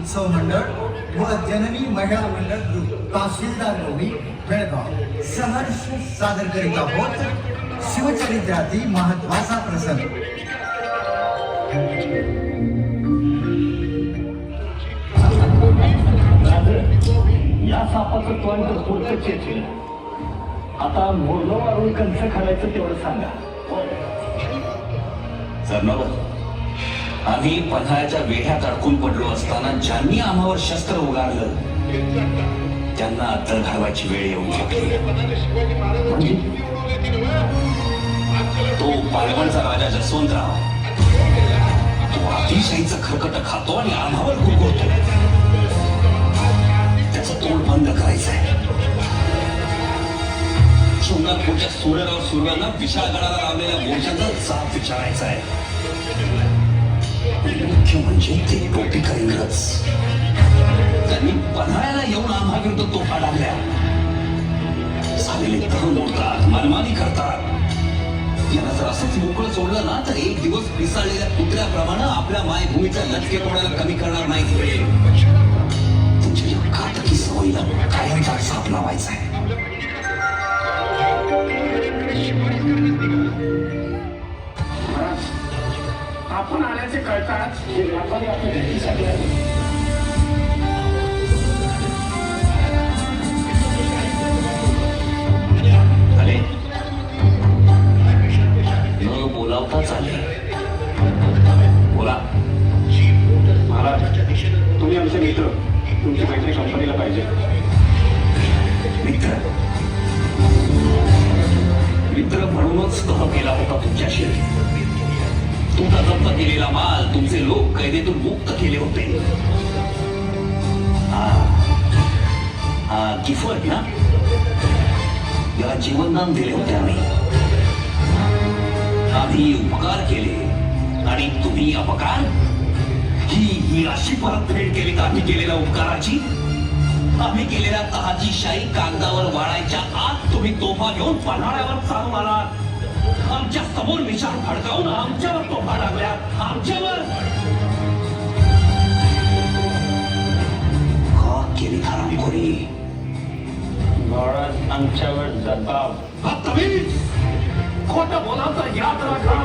उत्सव मंडळ व जननी महिला मंडळ ग्रुप तहसीलदार नवमी बेळगाव सहर्ष सादर करीत आहोत शिवचरित्रातील महत्वाचा प्रसंग. या सापाचं तोंड तर पुढचं चेचलं. आता मोरलो मारून कंच खालायचं तेवढं सांगा. सरनावर आम्ही पन्हाळ्याच्या वेढ्यात अडकून पडलो असताना ज्यांनी आम्हावर शस्त्र उगारलं त्यांना अत्तर घालवायची वेळ येऊन शकली. तो पालवणचा राजा जसवंतराव तो अतिशयचं खरकट खातो आणि आम्हावर गुरगुरतो. त्याचं तोंड बंद करायचंय. सोमनाथपूरच्या सूर्यराव सुरव्यांना विशाळगडाला लावलेल्या मोर्चाचा जाब विचारायचा आहे. मुख्य म्हणजे ते टोपीकर इंग्रज त्यांनी पन्हाळ्याला येऊन आम्हा विरुद्ध तोफा डागल्या. झालेले तह मोडतात, मनमानी करतात. यांना जर असंच मोकळं सोडलं ना तर एक दिवस पिसाळलेल्या कुत्र्याप्रमाणे आपल्या मायभूमीचा लचकेपणाला कमी करणार नाही. तुमच्या या घातकी सवयीला कायमचा साप लावायचा आहे. आपण आल्याचे कळताच हे व्यापारी आपल्या भेटीसाठी आले. न बोलावताच आले. बोला. महाराज, तुम्ही आमचे मित्र, तुमची मैत्री कंपनीला पाहिजे. मित्र मित्र म्हणूनच तह केला होता तुमच्याशी. तुमचा जप्त केलेला माल तुमचे लोक कैदेतून मुक्त केले होते. हा गिफट ना, याला जीवनदान दिले होते आम्ही उपकार केले आणि तुम्ही अपकार. ही अशी परतफेड केली का आम्ही केलेल्या उपकाराची? आम्ही केलेल्या तहाची शाही कागदावर वाळायच्या आत तुम्ही तोफा घेऊन पन्हाळ्यावर चालून आलात. आमच्या समोर विचार भडकावून आमच्यावर तोफा टाकल्या. आमच्यावर का केली हरामखोरी? महाराज, आमच्यावर दबाव. खोटं बोलायचा याद राखा.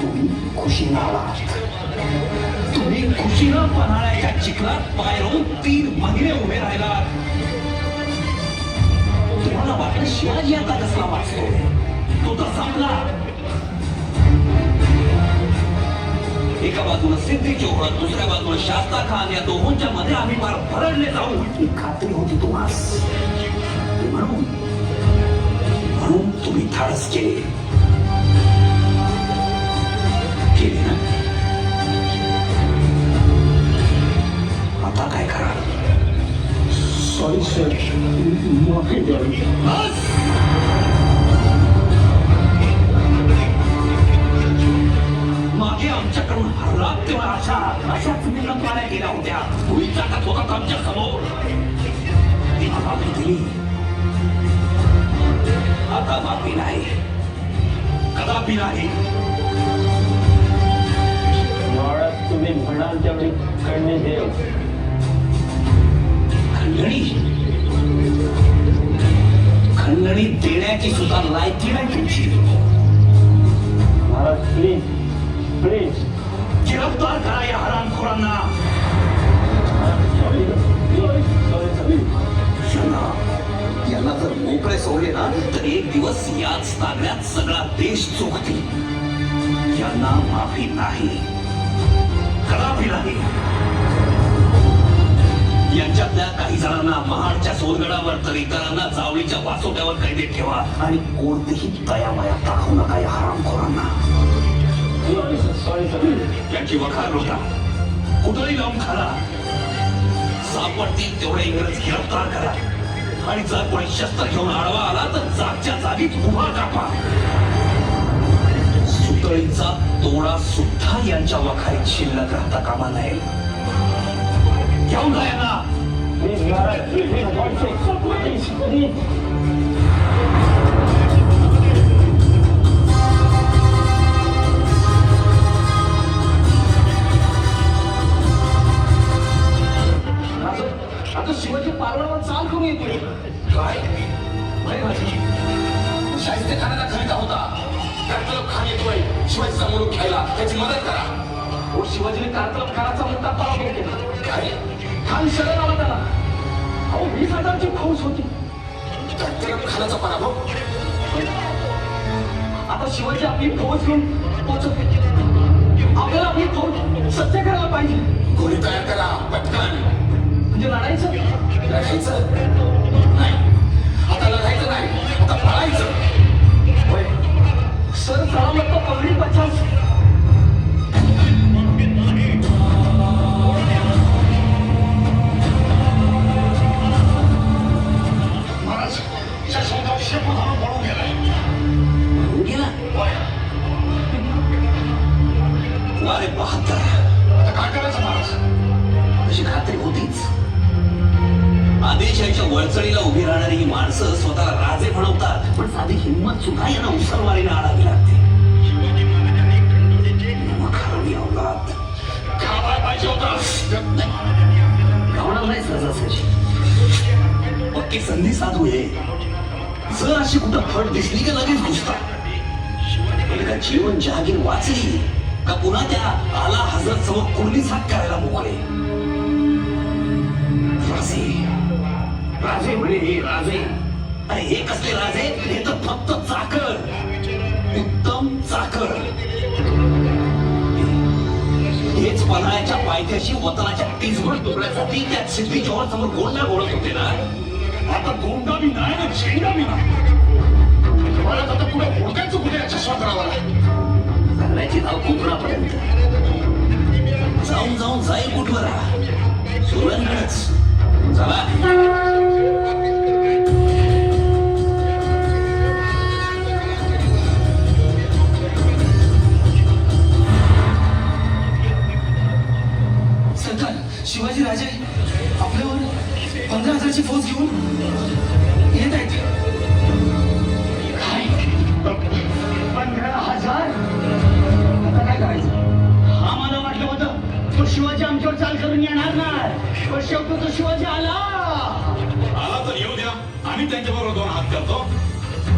तुम्ही खुशीनं आलात. तुम्ही खुशीनं पन्हाळ्याच्या चिखलात पाय रोवून 3 महिने उभे राहिलात. तुम्हाला वाटलं शिवाजी आता कसला वाचतो? तो तर संपला. एका बाजूला सिद्धी चौहान, दुसऱ्या बाजूला शास्ता खान, या दोहोंच्या मध्ये आम्ही फार भरडले जाऊ ही खात्री होती तुम्हास. म्हणून तुम्ही धाडस केले ना. आता काय करा? सॉरी सर, माफी द्यावी. मागे आमच्याकडून हरला तेव्हा अशा तुम्ही पाण्या गेल्या होत्या. तुम्ही टाकत होता आमच्या समोर. माफी दिली. आता माफी नाही, कदापि नाही. महाराज, तुम्ही म्हणाल तेवढी कळणे देव. खंडणी देण्याची सुद्धा लायकी नाही तुमची. महाराज, प्लीज प्लीज गिरफ्तार करा या हरामखोरांना. यांना जर मोकळे सोडले ना तर एक दिवस याच तागड्यात सगळा देश चोखतील. यांना माफी नाही, कदापि नाही. यांच्यातल्या काही जणांना महाडच्या सोनगडावर तर इतरांना जावळीच्या वासोट्यावर कैदेत ठेवा आणि कोणतीही दयामाया दाखवू नका या हरामखोरांना. यांची वखार लुटा, कुठेही लावून खाला. सापडतील तेवढे इंग्रज गिरफ्तार करा आणि जर कोणी शस्त्र घेऊन आडवा आला तर जागच्या जागीच उभा कापा. सुतळीचा तोडा सुद्धा यांच्या वखारीत शिल्लक राहता कामा नये. घेऊन जा यांना. Please Maharaj, please. शाहिस्तेखानाला खरीदा होता. कारतलब खान येतोय शिवाजीचा मुलूक घ्यायला, त्याची मदत करा. व शिवाजीने कारतलब खानाचा मोठा पराभव केला. काय खान शरण आला त्याला. अहो 20,000ची फौज होती. कारतलब खानाचा पराभव? आता शिवाजी आपली फौज घेऊन पोहोचत. आपल्याला आपली फौज सत्य करायला पाहिजे. घोडी तयार करा पटकन. म्हणजे लढायचं. लढायचं नाही, आता लढायचं नाही, आता पळायचं. होय सर सलामत तो पगडी 50. महाराज यशवंतराव शेपूट घालून पळून गेलाय. गेला होय. वारे बहात्तर. आता काय करायचं महाराज? अशी खात्री होतीच. आदिलशाहीच्या वळचणीला उभी राहणारी ही माणसं स्वतःला राजे म्हणवतात, पण साधी हिंमत सुद्धा यांना उसरवारीने आणावी लागते. मखारणी अवलाद गावाला पाहिजे होता. गावणार नाही सहजासहजी. पक्की संधी साधू आहे. जर अशी कुठं फट दिसली की लगेच घुसतात. एकदा जीवन जहागीर वाचली का पुन्हा त्या आला हजरत समोर कुणीच हात करायला मोकळे. राजे राजे म्हणे हे राजे. अरे हे कसले राजे? हे तर फक्त चाकर, उत्तम चाकर. हेच पन्हाळ्याच्या पायथ्याशी वतनाच्या टिचबळ तुकड्यासाठी त्या सिद्धी जोहर समोर गोंडा घोळत होते ना. आता गोंडा बी नाही ना झेंडा बी नाही. मला आता पुढे हुडकायचं कुठे यशवंतरावाला? चालण्याची धाव कोकणापर्यंत जाऊन जाऊन जाईल कुठवर. सुरणगडच चला. सरकार शिवाजी राजे आपल्यावर 15,000ची फौज घेऊन येत आहेत. काय 15,000? आता काय करायचं? हा मला वाटलं होतं तो शिवाजी आमच्यावर चाल करून येणार नाही, पण शेवटी तो शिवाजी आला. आला तर येऊ द्या, आम्ही त्यांच्याबरोबर 2 हात करतो.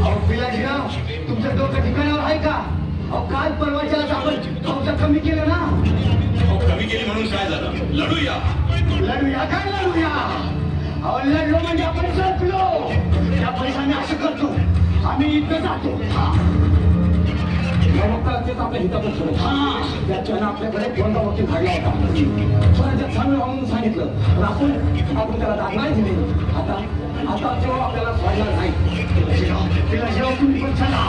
अहो पिलाजीराव, तुमचं डोकं ठिकाणावर आहे का? अहो काल परवाच्या आज आपण फौजा कमी केलं ना. कमी केली म्हणून काय झालं? लढूया. लढूया काय लढूया? अहो लढलो म्हणजे आपण जपलो. त्या पैशाने असं करतो, आम्ही इथं जातो. तेच आपल्या हितातच ठरवलं. त्याच्यानं आपल्याकडे कोणता वकील काढला होता. स्वराज्यात चांगलं म्हणून सांगितलं, पण आपण त्याला दाद नाही दिली. आता जेव्हा आपल्याला सोडणार नाही तिला जेव्हा तुम्ही पण चला.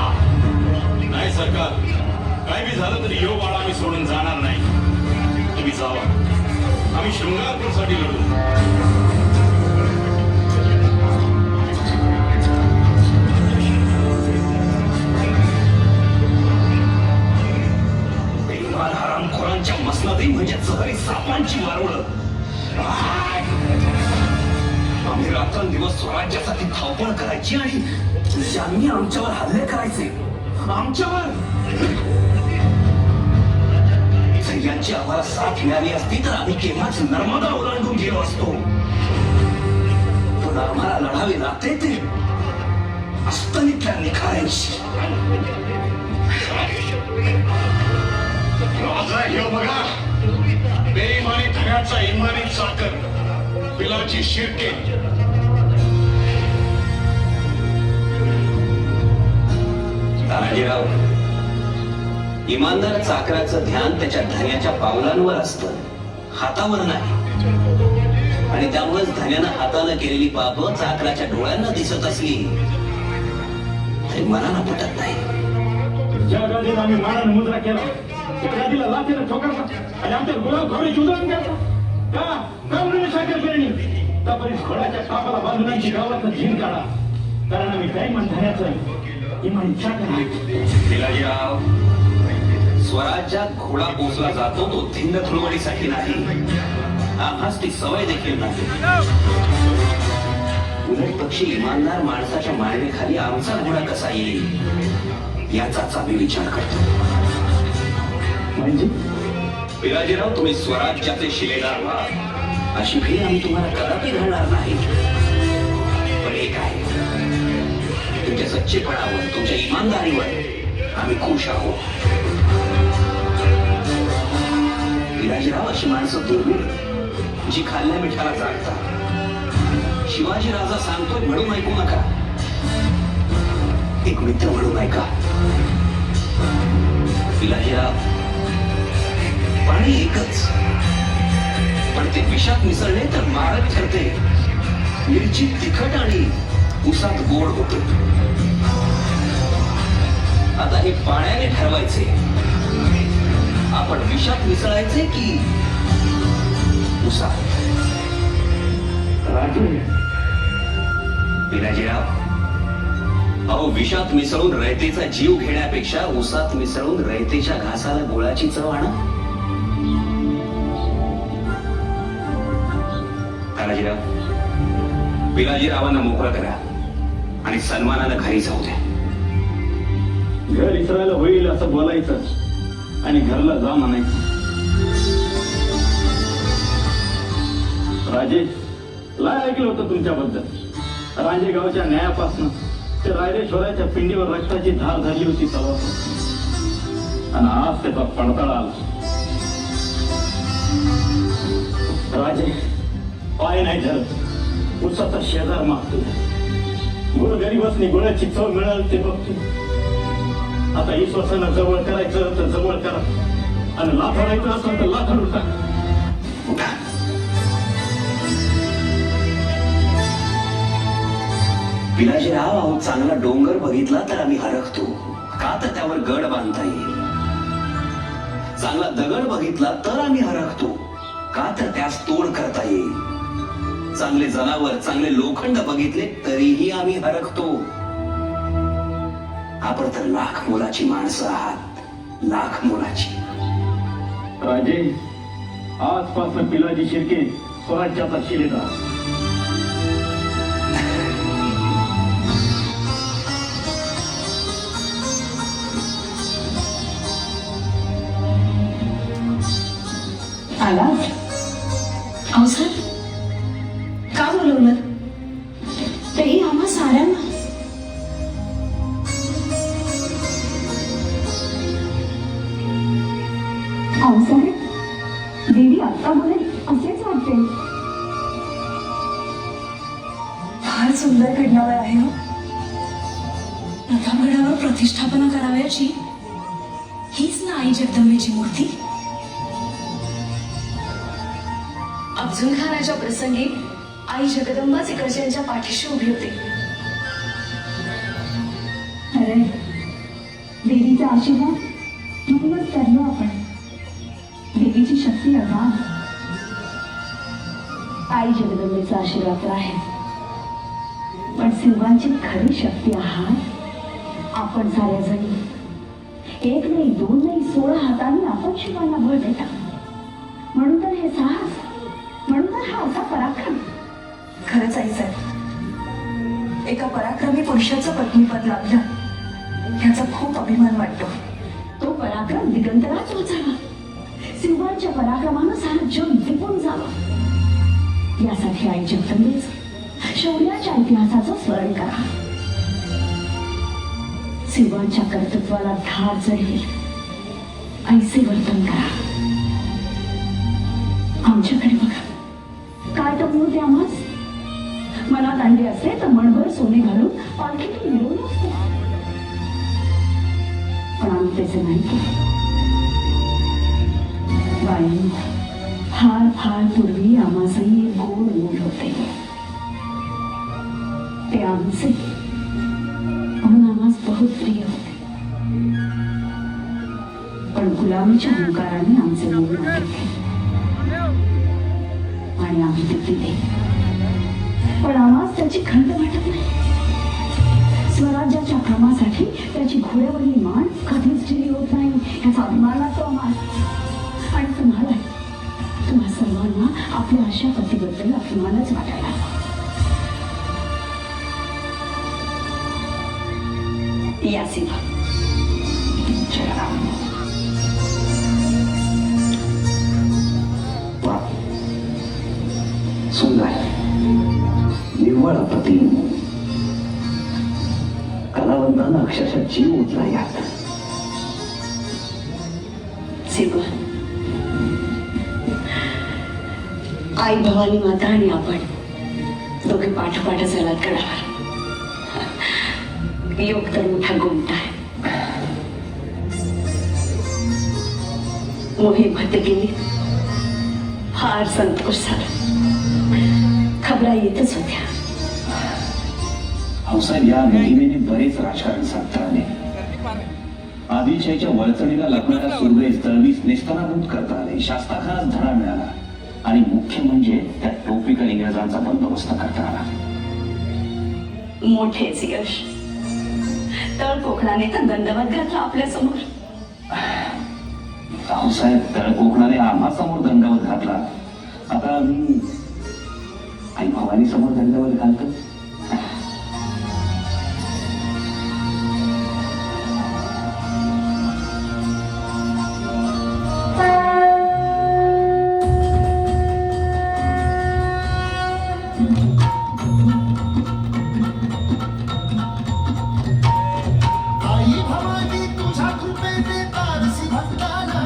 नाही सरकार, काय बी झालं तरी यो बाळा आम्ही सोडून जाणार नाही. तुम्ही जावा, आम्ही शृंगारपूरसाठी लढू. हरामखोरांच्या मसनदी म्हणजे जहरी सापांची वारुळ. आम्ही रात्रंदिवस स्वराज्यासाठी धावपळ करायची आणि ज्यांनी आमच्यावर हल्ले करायचे आमच्यावर. जर यांची आम्हाला साथ मिळाली असती तर आम्ही केव्हाच नर्मदा ओलांडून गेलो असतो. पण आम्हाला लढावे लागते ते अस्तनीतल्या निखाऱ्यांशी. राजा हे बघा, बेईमानी धन्याचा इमानी चाकर, बिलाची शिरके. तानाजीराव, इमानदार चाकराचं ध्यान त्याच्या धन्याच्या पावलांवर असतं, हातावर नाही. आणि त्यामुळेच धन्यानं हातानं केलेली पाप चाकराच्या डोळ्यांना दिसत असली तरी मनाला पटत नाही. ज्या गादीला आम्ही मानानं मुद्रा केला त्या गादीला लाथीनं ठोकरला आणि आमच्या गुलाब घोडे जुदून गेला का म्हणून साखर पेरणी त्यापर्यंत घोड्याच्या कापाला बांधून आमची गावातनं झीन काढा. कारण आम्ही काय म्हणण्याचं इमान चाकर आहे. पिलाजीराव, स्वराज्यात घोडा पोचला जातो तो धिंड धुळवडीसाठी नाही, आम्हास ती सवय देखील नाही. उलट पक्षी इमानदार माणसाच्या मांडीखाली आमचा घोडा कसा येईल याचाच आम्ही विचार करतो. म्हणजे पिलाजीराव, तुम्ही स्वराज्याचे शिलेदार व्हा अशी भीड आम्ही तुम्हाला कदापि घालणार नाही. पण एक आहे, तुमच्यासाठी सच्चेपणावर तुमच्या इमानदारीवर आम्ही खुश आहोत. विलाजीराव अशी माणसं दुर्मिळ जी खाल्ल्या मिठाला जागतात. शिवाजी राजा सांगतोय म्हणून ऐकू नका, एक मित्र म्हणून ऐका. विलाजीराव, पाणी एकच, पण ते विषात मिसळले तर मारक ठरते. मिरची तिखट आणि उसात गोड होते. आता हे पाण्याने ठरवायचे, आपण विषात मिसळायचे की उसात? राजे, विलाजीराव, अहो विषात मिसळून रयतेचा जीव घेण्यापेक्षा उसात मिसळून रयतेच्या घासाला गुळाची चव आणा. तानाजीराव, पिलाजीरावांना मोकळं करा आणि सन्मानानं घरी जाऊ द्या. घर इसरायला होईल असं बोलायचं आणि घरला जा म्हणायचं. राजे, लय ऐकलं होतं तुमच्याबद्दल. रांजेगावच्या न्यायापासून ते रायरेश्वराच्या पिंडीवर रक्ताची धार झाली होती तेव्हा, आणि आज त्याचा पडताळा आला. राजे, पाय नाही धरत, उसाचा शेजार मागतो. गोरगरीबासनी गुळाची चव मिळाल ते बघतो. आता ईश्वरानं जवळ करायचं तर जवळ करा, आणि लाथाडायचं असेल तर लाथाडून टाका. पिलाजीराव, अहो चांगला डोंगर बघितला तर आम्ही हरखतो, का तर त्यावर गड बांधता येईल. चांगला दगड बघितला तर आम्ही हरखतो, का तर त्यास तोड करता येईल. चांगले जनावर, चांगले लोखंड बघितले तरीही आम्ही हरखतो. आपण तर लाख मोलाची माणसं आहात, लाख मोलाची. राजे, आजपासून पिलाजी शिर्के स्वराज्याचा शिलेदार. आला? अहो सर, का बोलवलं? तेही आम्हा साऱ्यांना. अहो साहेब, देवी आत्ता बोलेल असेच वाटते. फार सुंदर घडणावळ आहे हो. प्रथम गडावर प्रतिष्ठापना करावयाची हीच ना आई जगदंबेची मूर्ती. अफजल खानाच्या प्रसंगी आई जगदंबाच इकडच्यांच्या पाठीशी उभी होती. अरे, देवीचा आशीर्वाद म्हणूनच तरलो आपण. देवीची शक्ती अगाध. आई जगदंबेचा आशीर्वाद तर आहे, पण सिंहाची खरी शक्ती आहात आपण साऱ्याजणी. एक नाही, दोन नाही, 16 हातांनी आपण शिवांना बळ देता. म्हणून तर हे साहस, म्हणून तर हा असा पराक्रम. खरंच आई साहेब, एका पराक्रमी पुरुषाचं पत्नीपद लाभलं ह्याचा खूप अभिमान वाटतो. तो पराक्रम दिगंतराच वाचावा. सिंहांच्या पराक्रमानं सारं जग दिपून जावं. यासाठी आई जगदंबेच शौर्याच्या इतिहासाचं स्मरण करा. सिंहांच्या कर्तृत्वाला धार चढेल ऐसे वर्तन करा. आमच्याकडे बघा, काय तर मूर्ती आम्हास. मनात आणले असते तर मनभर सोने घालून पालखीतून मिळवलं असते, पण आम्ही त्याचे नाही केले. बाई, फार फार पूर्वी आम्हासही एक गोड मूल होते. ते आमचे म्हणून आम्हास बहुत प्रिय होते, पण गुलामीच्या हुंकाराने आमचे मूल नाटे आणि आम्ही ते दिले. पण आम्हास त्याची खंत वाटत नाही. स्वराज्याच्या क्रमासाठी त्याची घोड्यावरील मान कधीच ढिली होत नाही, याचा अभिमान वाटतो आम्हाला. आणि तुम्हा सर्वांना आपल्या अशा पतीबद्दल अभिमानच वाटायला हवा. या सिंहा, सुंदर निव्वळ प्रतिम, कला वृंदावंतानं अक्षरशः जीव ओतला यात. शिवा, आई भवानी माता आणि आपण दोघे पाठोपाठ झालात गडावर. योग तर मोठा गुंता आहे. मोहीम फक्त गेली, फार संतोष झाला. खबरा येतच होत्या. हौसाहेब, या मोहिमेने बरेच राजकारण साधता आले. आदिलशाहीच्या वळचणीला लागणाऱ्या सुरवेस तळवीस नेस्तनाभूत करता आले. शास्त्राखानात धडा मिळाला आणि मुख्य म्हणजे त्या टोपिकल इंग्रजांचा बंदोबस्त करता आला. मोठेच यश. तळ कोकणाने तर दंडवत घातला आपल्या समोर. रावसाहेब, तळ कोकणाने आम्हा समोर दंडवत घातला. आता मी आई भवानी समोर दंडवत घालतो. आई भवानी तुझ्या कृपेने तारसी भक्ताला.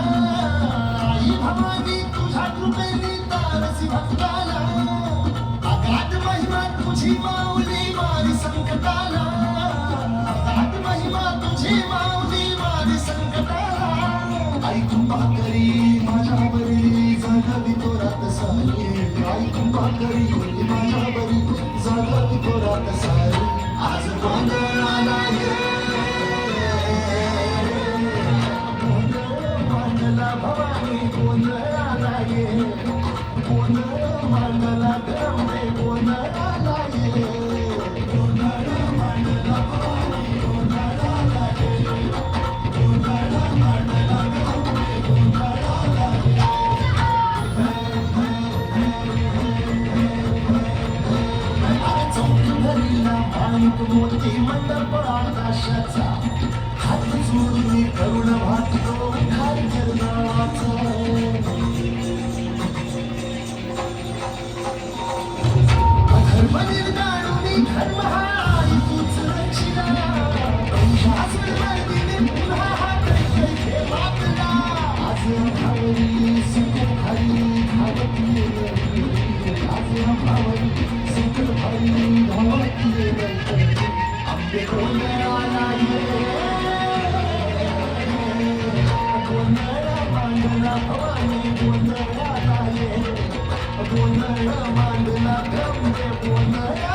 आई भवानी तुझ्या कृपेने तारसी भक्ताला. अगाध महिमा तुझी माऊली वारी संकटाला. अगाध महिमा तुझी माऊली वारी संकटाला. आई कृपा करी माझ्यावरी जागावी तोरात सारी. आई कृपा करी माझ्यावरी जागावी तोरात सारी. आज गोंधळ आला भवानी गोंधळाला ये. गोंधळ मांडला गरमे गोंधळाला ये. गोंधळ मांडला भवानी गोंधळाला ये. गोंधळ मांडला गरमे गोंधळाला ये. अरे चौक भरीला माणिक मोती मंडप आकाशाचा. हात जोडून करुण भातलो खारघर नावाचा. धर्म निर्दाळून धर्म हा आई तूच रक्षिला. पंचासूर मर्दिनी पुन्हा हात कैके वाचला. आज भावरी सुख हरी धावती रंगी. आज भावरी सुख हरी धावती रंगी. आंबे गोंधळाला ये. गोंधळ मांडला भवानी गोंधळाला ये. गोंधळ मांडला गंगे गोंधळाला